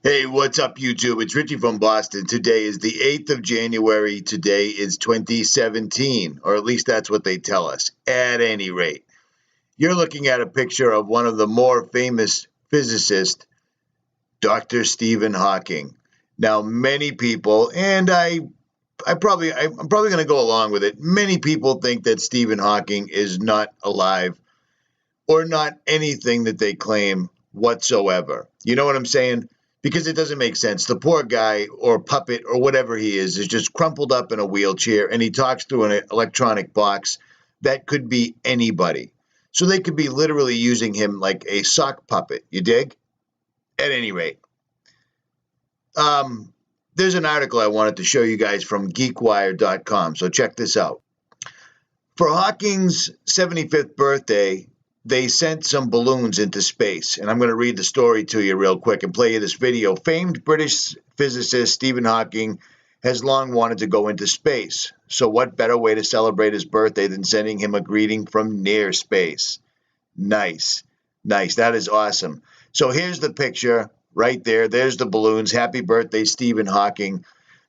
Hey, what's up, YouTube? It's Richie from Boston. Today is the 8th of January. Today is 2017, or at least that's what they tell us. At any rate, you're looking at a picture of one of the more famous physicists, Dr. Stephen Hawking. Now, many people, and I'm probably going to go along with it. Many people think that Stephen Hawking is not alive or not anything that they claim whatsoever. You know what I'm saying? Because it doesn't make sense. The poor guy or puppet or whatever he is just crumpled up in a wheelchair, and he talks through an electronic box that could be anybody. So they could be literally using him like a sock puppet. You dig? At any rate, there's an article I wanted to show you guys from GeekWire.com. So check this out. For Hawking's 75th birthday, they sent some balloons into space, and I'm going to read the story to you real quick and play you this video. Famed British physicist Stephen Hawking has long wanted to go into space, so what better way to celebrate his birthday than sending him a greeting from near space? Nice, nice. That is awesome. So here's the picture right there. There's the balloons. Happy birthday, Stephen Hawking.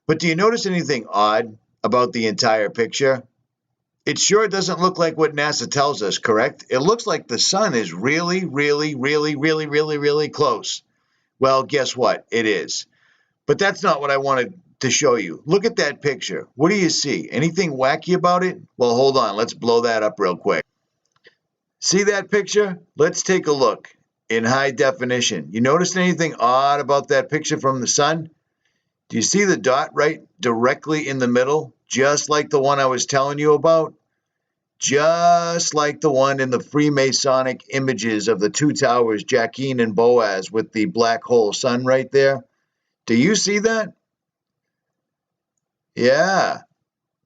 But do you notice anything odd about the entire picture? It sure doesn't look like what NASA tells us, correct? It looks like the sun is really, really, really, really, really, really close. Well, guess what? It is. But that's not what I wanted to show you. Look at that picture. What do you see? Anything wacky about it? Well, hold on. Let's blow that up real quick. See that picture? Let's take a look in high definition. You notice anything odd about that picture from the sun? Do you see the dot right directly in the middle, just like the one I was telling you about? Just like the one in the Freemasonic images of the two towers, Jachin and Boaz, with the black hole sun right there. Do you see that? Yeah,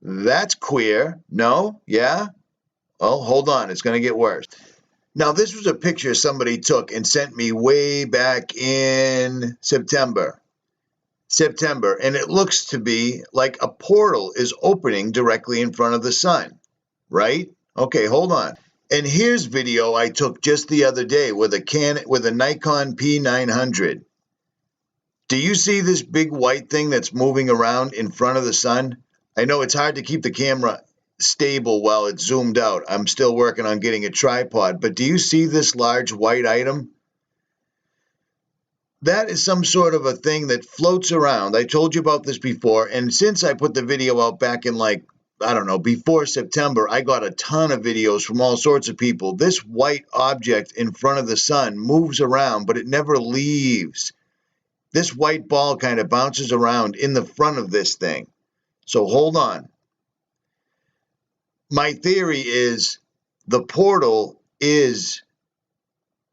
that's queer. No? Yeah? Well, hold on. It's going to get worse. Now, this was a picture somebody took and sent me way back in September, and it looks to be like a portal is opening directly in front of the sun, right? Okay, hold on. And here's video I took just the other day with a Nikon P900. Do you see this big white thing that's moving around in front of the sun? I know it's hard to keep the camera stable while it's zoomed out. I'm still working on getting a tripod, but do you see this large white item? That is some sort of a thing that floats around. I told you about this before, and since I put the video out back in before September, I got a ton of videos from all sorts of people. This white object in front of the sun moves around, but it never leaves. This white ball kind of bounces around in the front of this thing. So hold on. My theory is the portal is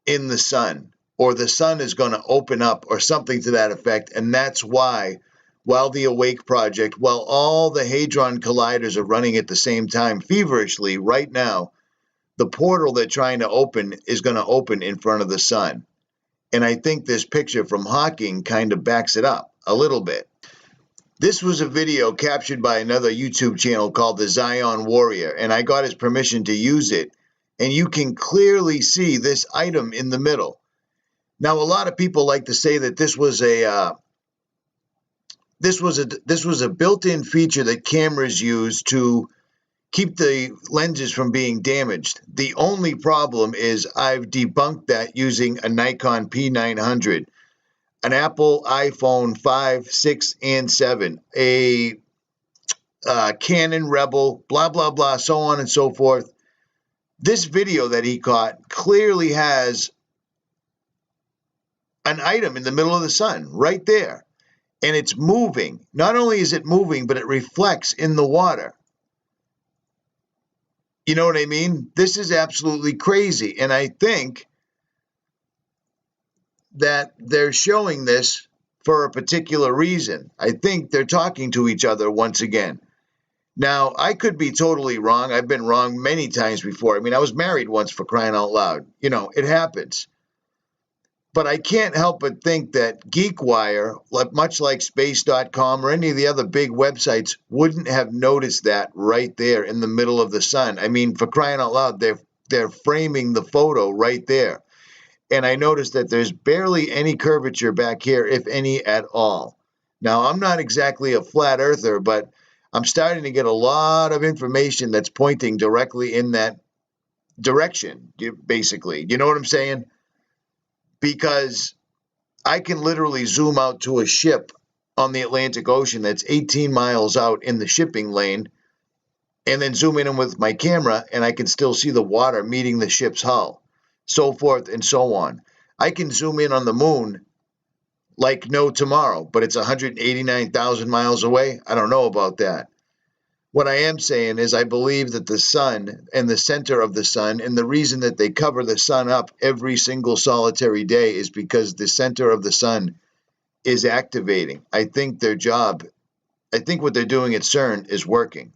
in the sun, or the sun is going to open up, or something to that effect, and that's why, while the Awake Project, while all the Hadron Colliders are running at the same time feverishly right now, the portal they're trying to open is going to open in front of the sun. And I think this picture from Hawking kind of backs it up a little bit. This was a video captured by another YouTube channel called the Zion Warrior, and I got his permission to use it. And you can clearly see this item in the middle. Now, a lot of people like to say that this was a built-in feature that cameras use to keep the lenses from being damaged. The only problem is I've debunked that using a Nikon P900, an Apple iPhone 5, 6, and 7, a Canon Rebel, blah, blah, blah, so on and so forth. This video that he caught clearly has an item in the middle of the sun right there, and it's moving. Not only is it moving, but it reflects in the water. You know what I mean? This is absolutely crazy, and I think that they're showing this for a particular reason. I think they're talking to each other once again. Now, I could be totally wrong. I've been wrong many times before. I mean, I was married once, for crying out loud. You know, it happens. But I can't help but think that GeekWire, much like Space.com or any of the other big websites, wouldn't have noticed that right there in the middle of the sun. I mean, for crying out loud, they're framing the photo right there. And I noticed that there's barely any curvature back here, if any at all. Now, I'm not exactly a flat earther, but I'm starting to get a lot of information that's pointing directly in that direction, basically. You know what I'm saying? Because I can literally zoom out to a ship on the Atlantic Ocean that's 18 miles out in the shipping lane, and then zoom in with my camera, and I can still see the water meeting the ship's hull, so forth and so on. I can zoom in on the moon like no tomorrow, but it's 189,000 miles away. I don't know about that. What I am saying is I believe that the sun and the center of the sun, and the reason that they cover the sun up every single solitary day is because the center of the sun is activating. I think their job, I think what they're doing at CERN is working.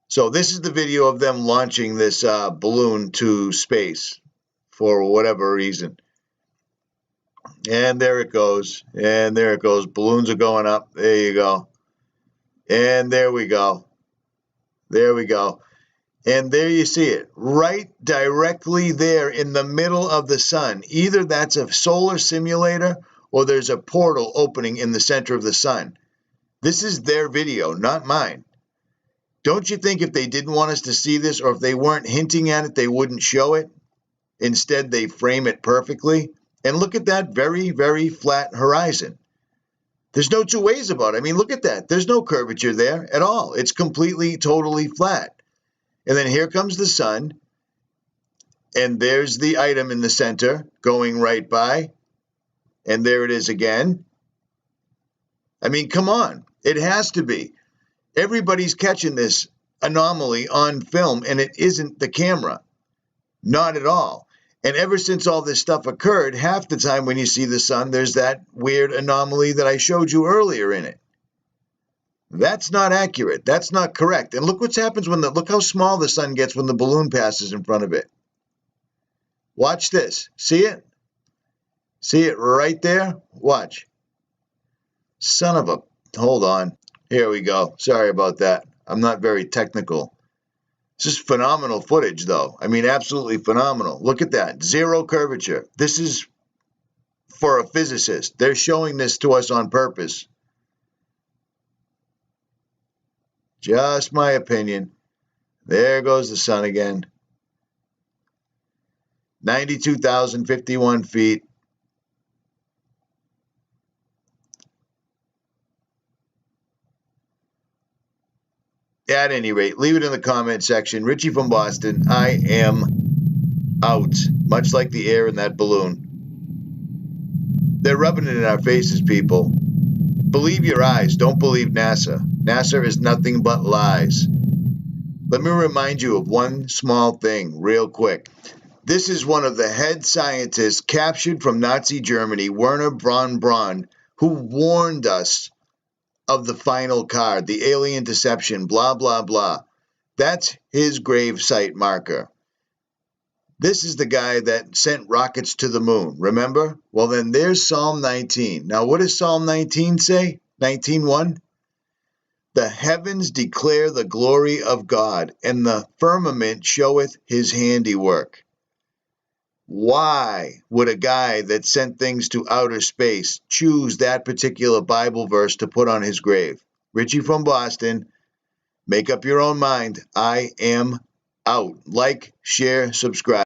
So this is the video of them launching this balloon to space for whatever reason. And there it goes. And there it goes. Balloons are going up. There you go. And there we go. There we go. And there you see it. Right directly there in the middle of the sun. Either that's a solar simulator or there's a portal opening in the center of the sun. This is their video, not mine. Don't you think if they didn't want us to see this, or if they weren't hinting at it, they wouldn't show it? Instead, they frame it perfectly. And look at that very, very flat horizon. There's no two ways about it. I mean, look at that. There's no curvature there at all. It's completely, totally flat. And then here comes the sun. And there's the item in the center going right by. And there it is again. I mean, come on. It has to be. Everybody's catching this anomaly on film, and it isn't the camera. Not at all. And ever since all this stuff occurred, half the time when you see the sun, there's that weird anomaly that I showed you earlier in it. That's not accurate. That's not correct. And look what happens when look how small the sun gets when the balloon passes in front of it. Watch this. See it? See it right there? Watch. Son of a... Hold on. Here we go. Sorry about that. I'm not very technical. This is phenomenal footage, though. I mean, absolutely phenomenal. Look at that. Zero curvature. This is for a physicist. They're showing this to us on purpose. Just my opinion. There goes the sun again. 92,051 feet. At any rate, leave it in the comment section. Richie from Boston. I am out. Much like the air in that balloon. They're rubbing it in our faces, people. Believe your eyes. Don't believe NASA. NASA is nothing but lies. Let me remind you of one small thing real quick. This is one of the head scientists captured from Nazi Germany, Werner von Braun, who warned us of the final card, the alien deception, blah, blah, blah. That's his grave site marker. This is the guy that sent rockets to the moon, remember? Well, then there's Psalm 19. Now, what does Psalm 19 say? 19:1? The heavens declare the glory of God, and the firmament showeth his handiwork. Why would a guy that sent things to outer space choose that particular Bible verse to put on his grave? Richie from Boston, make up your own mind. I am out. Like, share, subscribe.